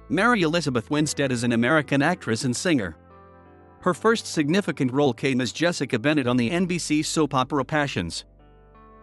Mary Elizabeth Winstead is an American actress and singer. Her first significant role came as Jessica Bennett on the NBC soap opera Passions.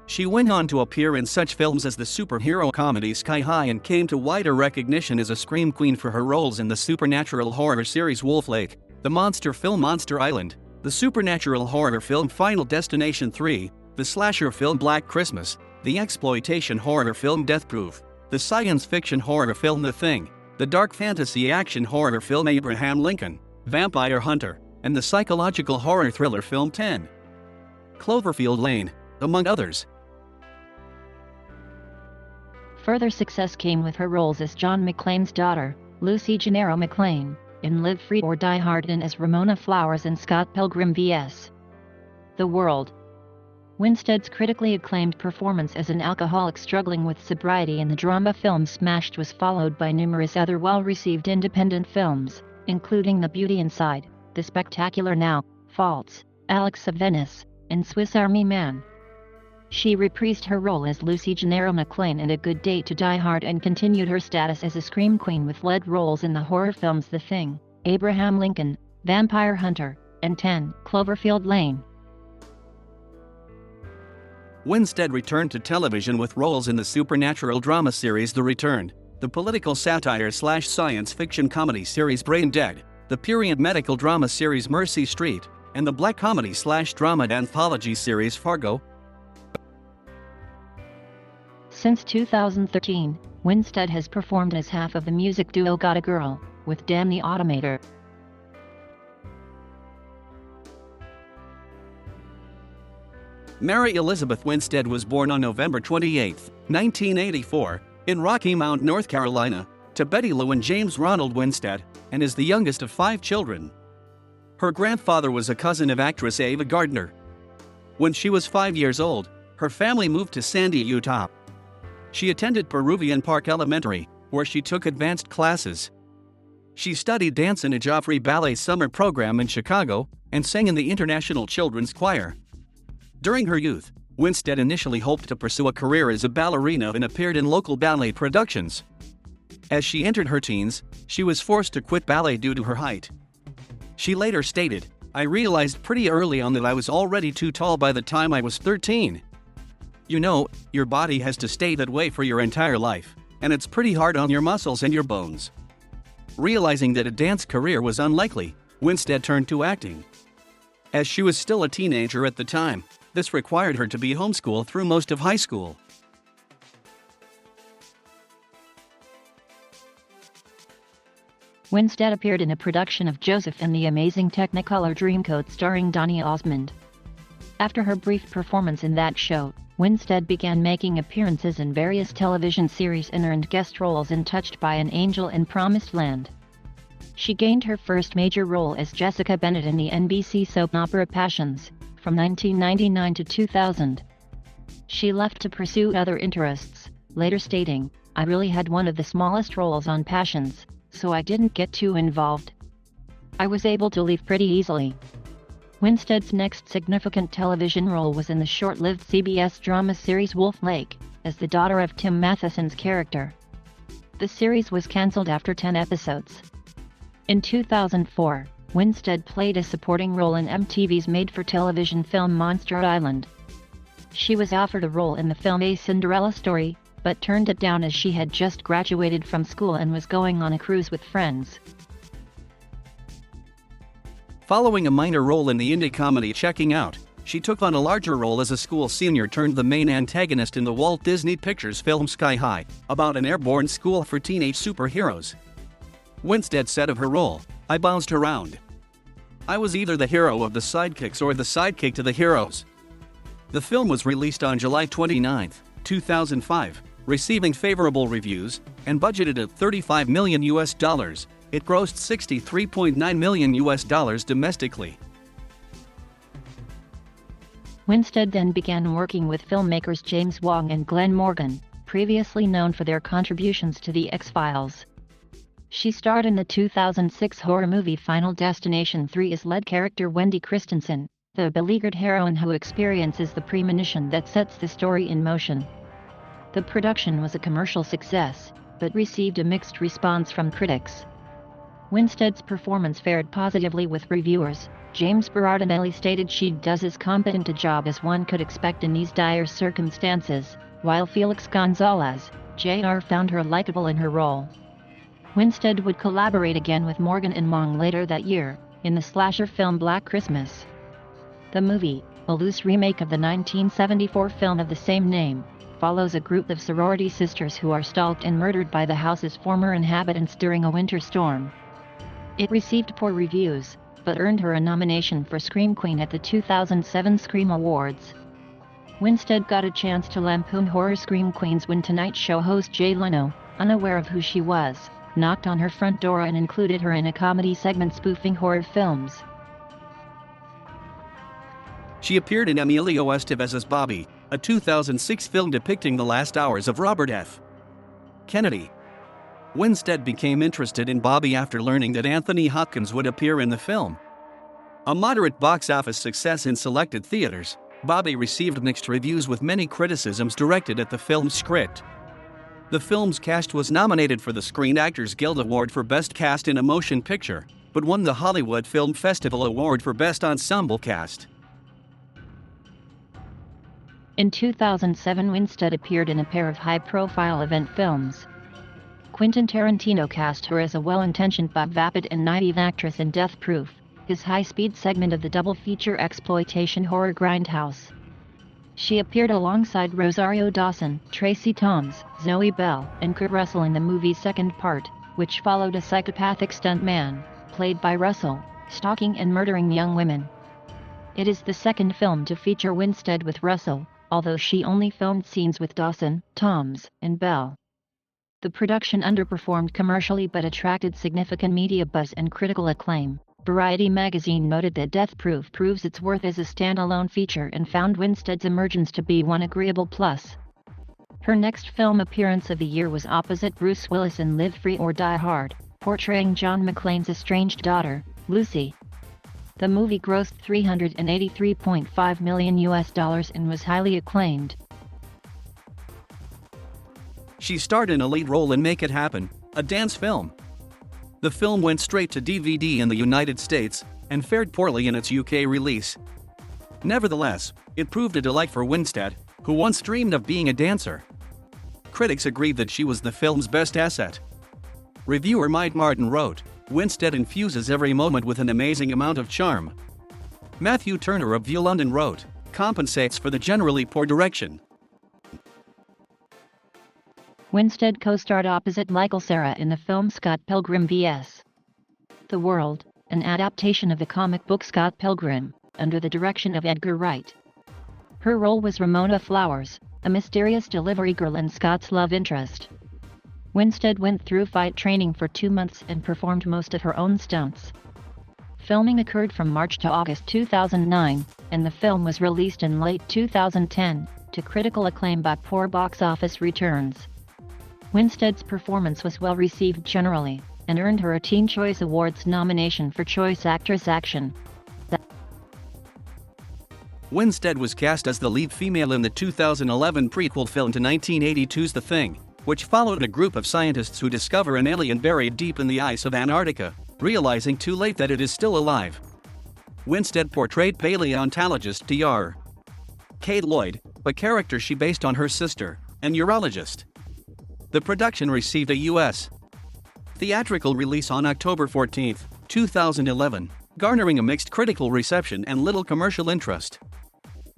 She went on to appear in such films as the superhero comedy Sky High and came to wider recognition as a scream queen for her roles in the supernatural horror series Wolf Lake, the monster film Monster Island, the supernatural horror film Final Destination 3, the slasher film Black Christmas, the exploitation horror film Death Proof, the science fiction horror film The Thing, the dark fantasy action horror film Abraham Lincoln, Vampire Hunter, and the psychological horror thriller film 10 Cloverfield Lane, among others. Further success came with her roles as John McClane's daughter, Lucy Gennaro McClane, in Live Free or Die Hard and as Ramona Flowers in Scott Pilgrim vs. The World. Winstead's critically acclaimed performance as an alcoholic struggling with sobriety in the drama film Smashed was followed by numerous other well-received independent films, including The Beauty Inside, The Spectacular Now, Faults, Alex of Venice, and Swiss Army Man. She reprised her role as Lucy Gennaro McClane in A Good Day to Die Hard and continued her status as a scream queen with lead roles in the horror films The Thing, Abraham Lincoln, Vampire Hunter, and 10 Cloverfield Lane. Winstead returned to television with roles in the supernatural drama series The Return, the political satire/science fiction comedy series Brain Dead, the period medical drama series Mercy Street, and the black comedy/drama anthology series Fargo. Since 2013, Winstead has performed as half of the music duo Gotta Girl, with Dan the Automator. Mary Elizabeth Winstead was born on November 28, 1984, in Rocky Mount, North Carolina, to Betty Lou and James Ronald Winstead, and is the youngest of 5 children. Her grandfather was a cousin of actress Ava Gardner. When she was 5 years old, her family moved to Sandy, Utah. She attended Peruvian Park Elementary, where she took advanced classes. She studied dance in a Joffrey Ballet summer program in Chicago, and sang in the International Children's Choir. During her youth, Winstead initially hoped to pursue a career as a ballerina and appeared in local ballet productions. As she entered her teens, she was forced to quit ballet due to her height. She later stated, "I realized pretty early on that I was already too tall by the time I was 13. You know, your body has to stay that way for your entire life, and it's pretty hard on your muscles and your bones." Realizing that a dance career was unlikely, Winstead turned to acting. As she was still a teenager at the time, this required her to be homeschooled through most of high school. Winstead appeared in a production of Joseph and the Amazing Technicolor Dreamcoat starring Donny Osmond. After her brief performance in that show, Winstead began making appearances in various television series and earned guest roles in Touched by an Angel and Promised Land. She gained her first major role as Jessica Bennett in the NBC soap opera Passions, from 1999 to 2000. She left to pursue other interests, later stating, "I really had one of the smallest roles on Passions, so I didn't get too involved. I was able to leave pretty easily." Winstead's next significant television role was in the short-lived CBS drama series Wolf Lake, as the daughter of Tim Matheson's character. The series was cancelled after 10 episodes. In 2004, Winstead played a supporting role in MTV's made-for-television film Monster Island. She was offered a role in the film A Cinderella Story, but turned it down as she had just graduated from school and was going on a cruise with friends. Following a minor role in the indie comedy Checking Out, she took on a larger role as a school senior turned the main antagonist in the Walt Disney Pictures film Sky High, about an airborne school for teenage superheroes. Winstead said of her role, "I bounced around. I was either the hero of the sidekicks or the sidekick to the heroes." The film was released on July 29, 2005, receiving favorable reviews, and budgeted at $35 million. It grossed $63.9 million domestically. Winstead then began working with filmmakers James Wong and Glenn Morgan, previously known for their contributions to The X-Files. She starred in the 2006 horror movie Final Destination 3 as lead character Wendy Christensen, the beleaguered heroine who experiences the premonition that sets the story in motion. The production was a commercial success, but received a mixed response from critics. Winstead's performance fared positively with reviewers. James Berardinelli stated she does as competent a job as one could expect in these dire circumstances, while Felix Gonzalez, Jr. found her likable in her role. Winstead would collaborate again with Morgan and Mong later that year, in the slasher film Black Christmas. The movie, a loose remake of the 1974 film of the same name, follows a group of sorority sisters who are stalked and murdered by the house's former inhabitants during a winter storm. It received poor reviews, but earned her a nomination for Scream Queen at the 2007 Scream Awards. Winstead got a chance to lampoon horror Scream Queens when Tonight Show host Jay Leno, unaware of who she was, knocked on her front door and included her in a comedy segment spoofing horror films. She appeared in Emilio Estevez's Bobby, a 2006 film depicting the last hours of Robert F. Kennedy. Winstead became interested in Bobby after learning that Anthony Hopkins would appear in the film. A moderate box office success in selected theaters, Bobby received mixed reviews with many criticisms directed at the film's script. The film's cast was nominated for the Screen Actors Guild Award for Best Cast in a Motion Picture, but won the Hollywood Film Festival Award for Best Ensemble Cast. In 2007, Winstead appeared in a pair of high-profile event films. Quentin Tarantino cast her as a well-intentioned but vapid and naive actress in Death Proof, his high-speed segment of the double-feature exploitation horror grindhouse. She appeared alongside Rosario Dawson, Tracy Thoms, Zoe Bell, and Kurt Russell in the movie's second part, which followed a psychopathic stuntman, played by Russell, stalking and murdering young women. It is the second film to feature Winstead with Russell, although she only filmed scenes with Dawson, Thoms, and Bell. The production underperformed commercially but attracted significant media buzz and critical acclaim. Variety magazine noted that Death Proof proves its worth as a standalone feature and found Winstead's emergence to be one agreeable plus. Her next film appearance of the year was opposite Bruce Willis in Live Free or Die Hard, portraying John McClane's estranged daughter, Lucy. The movie grossed $383.5 million and was highly acclaimed. She starred in a lead role in Make It Happen, a dance film. The film went straight to DVD in the United States and fared poorly in its UK release. Nevertheless, it proved a delight for Winstead, who once dreamed of being a dancer. Critics agreed that she was the film's best asset. Reviewer Mike Martin wrote, "Winstead infuses every moment with an amazing amount of charm." Matthew Turner of View London wrote, "Compensates for the generally poor direction." Winstead co-starred opposite Michael Cera in the film Scott Pilgrim vs. the World, an adaptation of the comic book Scott Pilgrim, under the direction of Edgar Wright. Her role was Ramona Flowers, a mysterious delivery girl and Scott's love interest. Winstead went through fight training for 2 months and performed most of her own stunts. Filming occurred from March to August 2009, and the film was released in late 2010, to critical acclaim but poor box office returns. Winstead's performance was well received generally, and earned her a Teen Choice Awards nomination for Choice Actress Action. Winstead was cast as the lead female in the 2011 prequel film to 1982's The Thing, which followed a group of scientists who discover an alien buried deep in the ice of Antarctica, realizing too late that it is still alive. Winstead portrayed paleontologist Dr. Kate Lloyd, a character she based on her sister, an urologist. The production received a U.S. theatrical release on October 14, 2011, garnering a mixed critical reception and little commercial interest.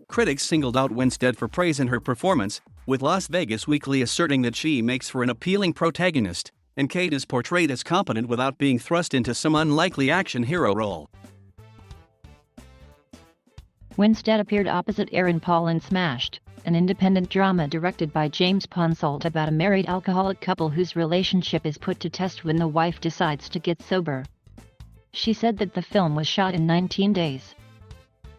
Critics singled out Winstead for praise in her performance, with Las Vegas Weekly asserting that she makes for an appealing protagonist, and Kate is portrayed as competent without being thrust into some unlikely action hero role. Winstead appeared opposite Aaron Paul in Smashed, an independent drama directed by James Ponsoldt about a married alcoholic couple whose relationship is put to test when the wife decides to get sober. She said that the film was shot in 19 days.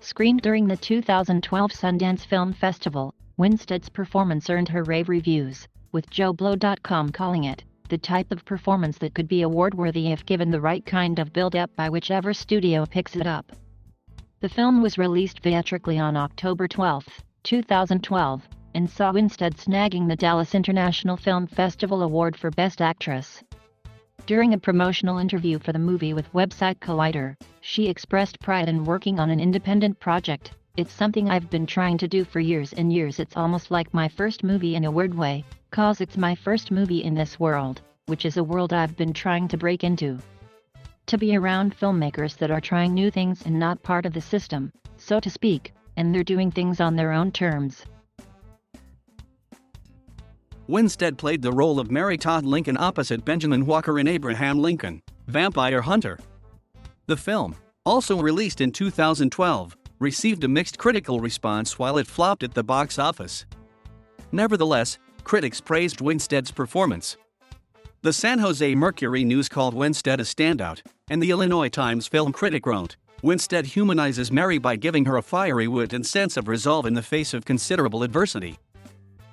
Screened during the 2012 Sundance Film Festival, Winstead's performance earned her rave reviews, with JoBlo.com calling it the type of performance that could be award-worthy if given the right kind of build-up by whichever studio picks it up. The film was released theatrically on October 12, 2012, and saw Winstead snagging the Dallas International Film Festival Award for Best Actress. During a promotional interview for the movie with website Collider, she expressed pride in working on an independent project. "It's something I've been trying to do for years and years. It's almost like my first movie in a weird way, 'cause it's my first movie in this world, which is a world I've been trying to break into. To be around filmmakers that are trying new things and not part of the system, so to speak, and they're doing things on their own terms." Winstead played the role of Mary Todd Lincoln opposite Benjamin Walker in Abraham Lincoln, Vampire Hunter. The film, also released in 2012, received a mixed critical response while it flopped at the box office. Nevertheless, critics praised Winstead's performance. The San Jose Mercury News called Winstead a standout, and the Illinois Times film critic wrote, "Winstead humanizes Mary by giving her a fiery wit and sense of resolve in the face of considerable adversity."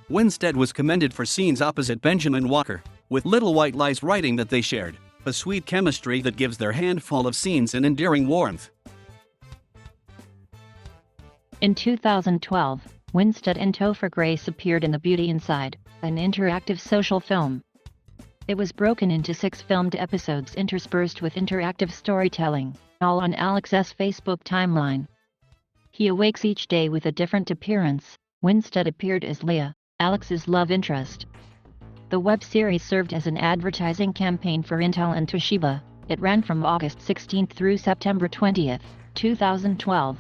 Winstead was commended for scenes opposite Benjamin Walker, with Little White Lies writing that they shared a sweet chemistry that gives their handful of scenes an endearing warmth. In 2012, Winstead and Topher Grace appeared in The Beauty Inside, an interactive social film. It was broken into 6 filmed episodes interspersed with interactive storytelling, all on Alex's Facebook timeline. He awakes each day with a different appearance. Winstead appeared as Leah, Alex's love interest. The web series served as an advertising campaign for Intel and Toshiba. It ran from August 16 through September 20, 2012.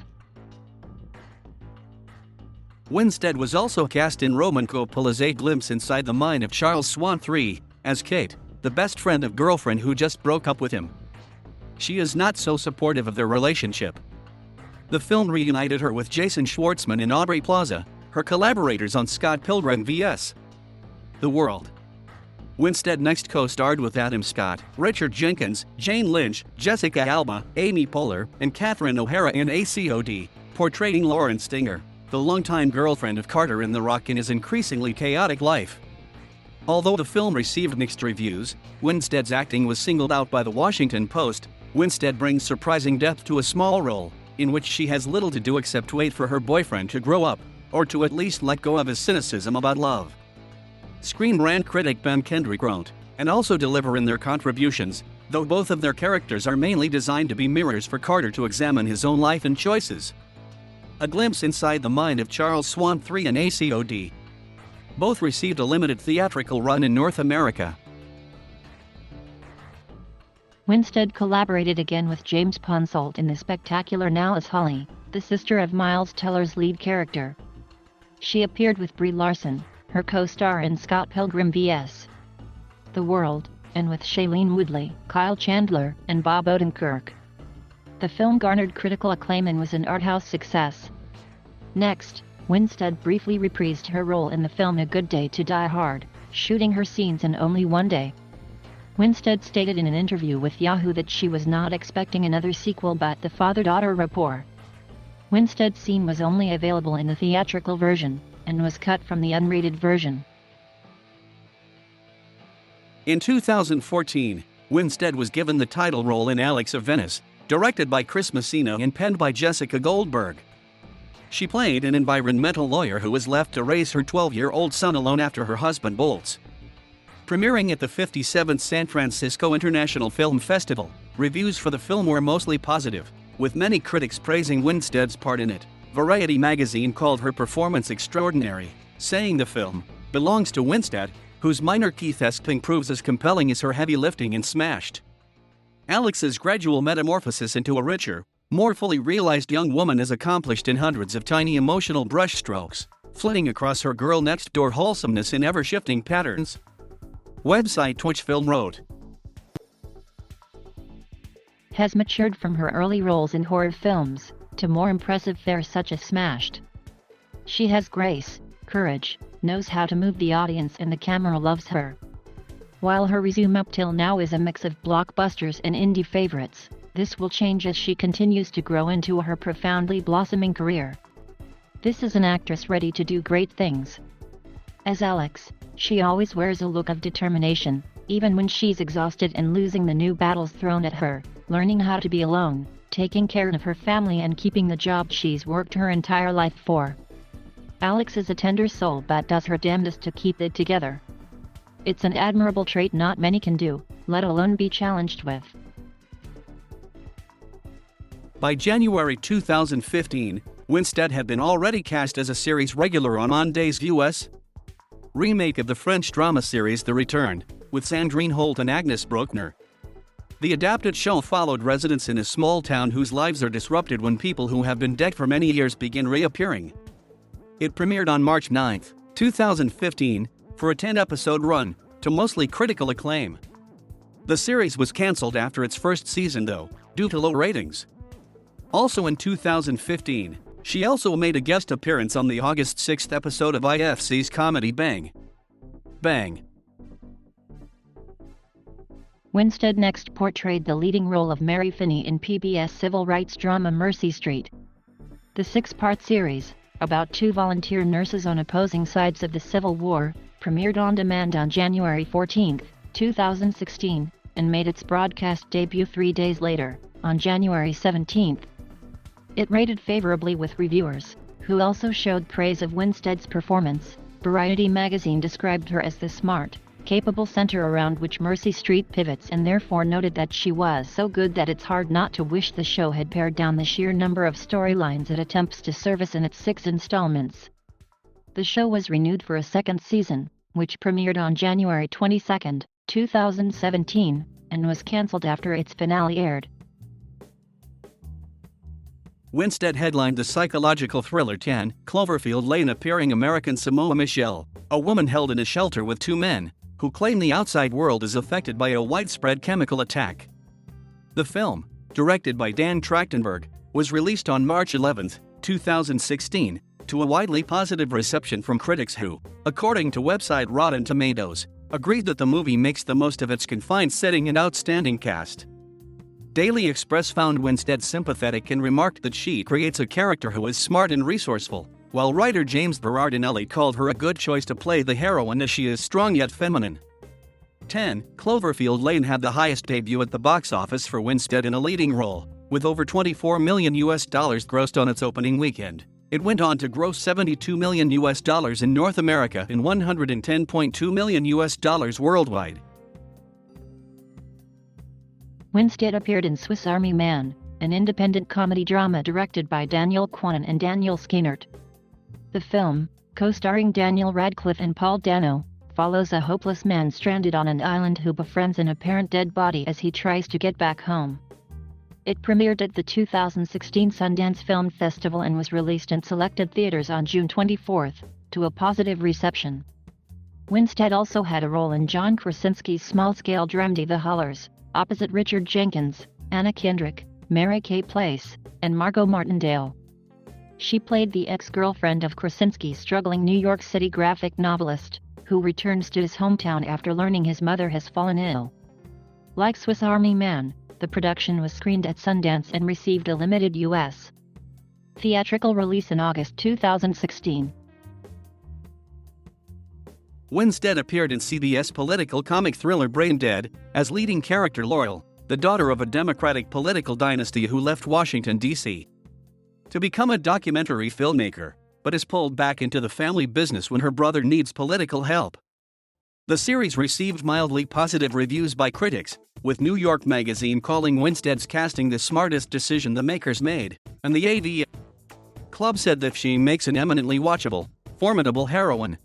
Winstead was also cast in Roman Coppola's A Glimpse Inside the Mind of Charles Swan III, as Kate, the best friend of girlfriend who just broke up with him. She is not so supportive of their relationship. The film reunited her with Jason Schwartzman and Aubrey Plaza, her collaborators on Scott Pilgrim vs. The World. Winstead next co-starred with Adam Scott, Richard Jenkins, Jane Lynch, Jessica Alba, Amy Poehler, and Catherine O'Hara in ACOD, portraying Lauren Stinger, the longtime girlfriend of Carter in The Rock in his increasingly chaotic life. Although the film received mixed reviews, Winstead's acting was singled out by the Washington Post. Winstead brings surprising depth to a small role, in which she has little to do except wait for her boyfriend to grow up, or to at least let go of his cynicism about love. Screen Rant critic Ben Kendrick wrote, "And also deliver in their contributions, though both of their characters are mainly designed to be mirrors for Carter to examine his own life and choices." A Glimpse Inside the Mind of Charles Swan III and ACOD. Both received a limited theatrical run in North America. Winstead collaborated again with James Ponsoldt in the spectacular Now as Holly, the sister of Miles Teller's lead character. She appeared with Brie Larson, her co-star in Scott Pilgrim vs. The World, and with Shailene Woodley, Kyle Chandler, and Bob Odenkirk. The film garnered critical acclaim and was an art house success. Next, Winstead briefly reprised her role in the film A Good Day to Die Hard, shooting her scenes in only one day. Winstead stated in an interview with Yahoo that she was not expecting another sequel but the father-daughter rapport. Winstead's scene was only available in the theatrical version, and was cut from the unrated version. In 2014, Winstead was given the title role in Alex of Venice, directed by Chris Messina and penned by Jessica Goldberg. She played an environmental lawyer who was left to raise her 12-year-old son alone after her husband bolts. Premiering at the 57th San Francisco International Film Festival, reviews for the film were mostly positive, with many critics praising Winstead's part in it. Variety magazine called her performance extraordinary, saying the film belongs to Winstead, whose minor Keith-esque thing proves as compelling as her heavy lifting in Smashed. Alex's gradual metamorphosis into a richer, more fully realized young woman is accomplished in hundreds of tiny emotional brushstrokes, flitting across her girl-next-door wholesomeness in ever-shifting patterns. Website Twitch Film wrote, has matured from her early roles in horror films to more impressive fare such as Smashed. She has grace, courage, knows how to move the audience, and the camera loves her. While her resume up till now is a mix of blockbusters and indie favorites, this will change as she continues to grow into her profoundly blossoming career. This is an actress ready to do great things. As Alex, she always wears a look of determination, even when she's exhausted and losing the new battles thrown at her, learning how to be alone, taking care of her family and keeping the job she's worked her entire life for. Alex is a tender soul but does her damnedest to keep it together. It's an admirable trait not many can do, let alone be challenged with. By January 2015, Winstead had been already cast as a series regular on Monday's U.S. remake of the French drama series The Return, with Sandrine Holt and Agnes Bruckner. The adapted show followed residents in a small town whose lives are disrupted when people who have been dead for many years begin reappearing. It premiered on March 9, 2015, for a 10-episode run, to mostly critical acclaim. The series was cancelled after its first season though, due to low ratings. Also in 2015, she also made a guest appearance on the August 6 episode of IFC's comedy Bang Bang. Winstead next portrayed the leading role of Mary Finney in PBS civil rights drama Mercy Street. The 6-part series, about 2 volunteer nurses on opposing sides of the Civil War, premiered on demand on January 14, 2016, and made its broadcast debut 3 days later, on January 17. It rated favorably with reviewers, who also showed praise of Winstead's performance. Variety magazine described her as the smart, capable center around which Mercy Street pivots and therefore noted that she was so good that it's hard not to wish the show had pared down the sheer number of storylines it attempts to service in its 6 installments. The show was renewed for a second season, which premiered on January 22, 2017, and was cancelled after its finale aired. Winstead headlined the psychological thriller 10 Cloverfield Lane, appearing American Samoa Michelle, a woman held in a shelter with 2 men, who claim the outside world is affected by a widespread chemical attack. The film, directed by Dan Trachtenberg, was released on March 11, 2016, to a widely positive reception from critics who, according to website Rotten Tomatoes, agreed that the movie makes the most of its confined setting and outstanding cast. Daily Express found Winstead sympathetic and remarked that she creates a character who is smart and resourceful, while writer James Berardinelli called her a good choice to play the heroine as she is strong yet feminine. 10 Cloverfield Lane had the highest debut at the box office for Winstead in a leading role, with over $24 million grossed on its opening weekend. It went on to gross $72 million in North America and $110.2 million worldwide. Winstead appeared in Swiss Army Man, an independent comedy drama directed by Daniel Kwan and Daniel Skynyrd. The film, co-starring Daniel Radcliffe and Paul Dano, follows a hopeless man stranded on an island who befriends an apparent dead body as he tries to get back home. It premiered at the 2016 Sundance Film Festival and was released in selected theaters on June 24, to a positive reception. Winstead also had a role in John Krasinski's small-scale dramedy The Hollers, opposite Richard Jenkins, Anna Kendrick, Mary Kay Place, and Margot Martindale. She played the ex-girlfriend of Krasinski's struggling New York City graphic novelist, who returns to his hometown after learning his mother has fallen ill. Like Swiss Army Man, the production was screened at Sundance and received a limited U.S. theatrical release in August 2016. Winstead appeared in CBS political comic thriller Brain Dead as leading character Laurel, the daughter of a Democratic political dynasty who left Washington, D.C. to become a documentary filmmaker, but is pulled back into the family business when her brother needs political help. The series received mildly positive reviews by critics, with New York Magazine calling Winstead's casting the smartest decision the makers made, and the AV Club said that she makes an eminently watchable, formidable heroine.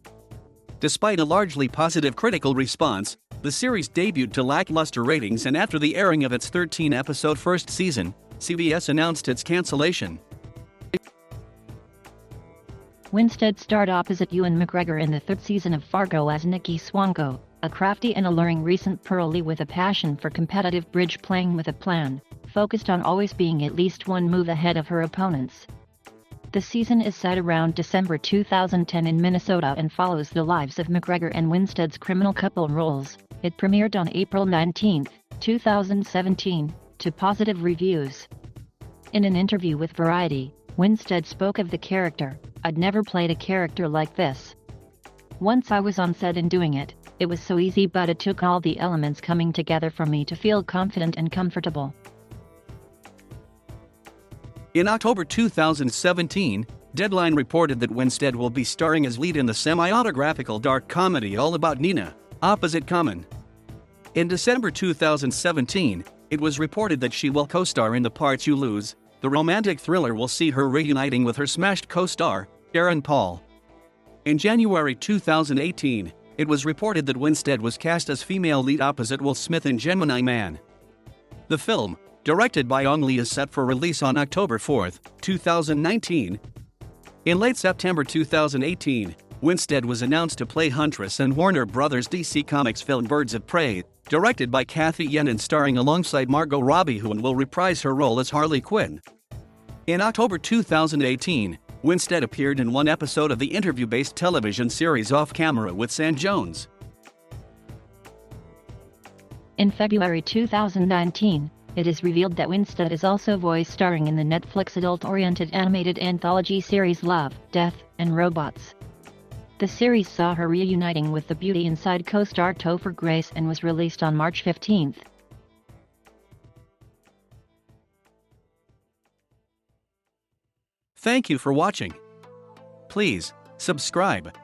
Despite a largely positive critical response, the series debuted to lackluster ratings, and after the airing of its 13-episode first season, CBS announced its cancellation. Winstead starred opposite Ewan McGregor in the 3rd season of Fargo as Nikki Swanko, a crafty and alluring recent pearlie with a passion for competitive bridge playing with a plan, focused on always being at least one move ahead of her opponents. The season is set around December 2010 in Minnesota and follows the lives of McGregor and Winstead's criminal couple roles. It premiered on April 19, 2017, to positive reviews. In an interview with Variety, Winstead spoke of the character, "I'd never played a character like this. Once I was on set and doing it, it was so easy, but it took all the elements coming together for me to feel confident and comfortable." In October 2017, Deadline reported that Winstead will be starring as lead in the semi-autographical dark comedy All About Nina, Opposite Common. In December 2017, it was reported that she will co-star in The Parts You Lose. The romantic thriller will see her reuniting with her smashed co-star, Aaron Paul. In January 2018, it was reported that Winstead was cast as female lead opposite Will Smith in Gemini Man. The film, directed by Ong Lee, is set for release on October 4, 2019. In late September 2018, Winstead was announced to play Huntress in Warner Bros. DC Comics film Birds of Prey, directed by Kathy Yen and starring alongside Margot Robbie, who will reprise her role as Harley Quinn. In October 2018, Winstead appeared in one episode of the interview-based television series Off Camera with Sam Jones. In February 2019, it is revealed that Winstead is also voice starring in the Netflix adult-oriented animated anthology series Love, Death, and Robots. The series saw her reuniting with the Beauty Inside co-star Topher Grace and was released on March 15. Thank you for watching. Please subscribe.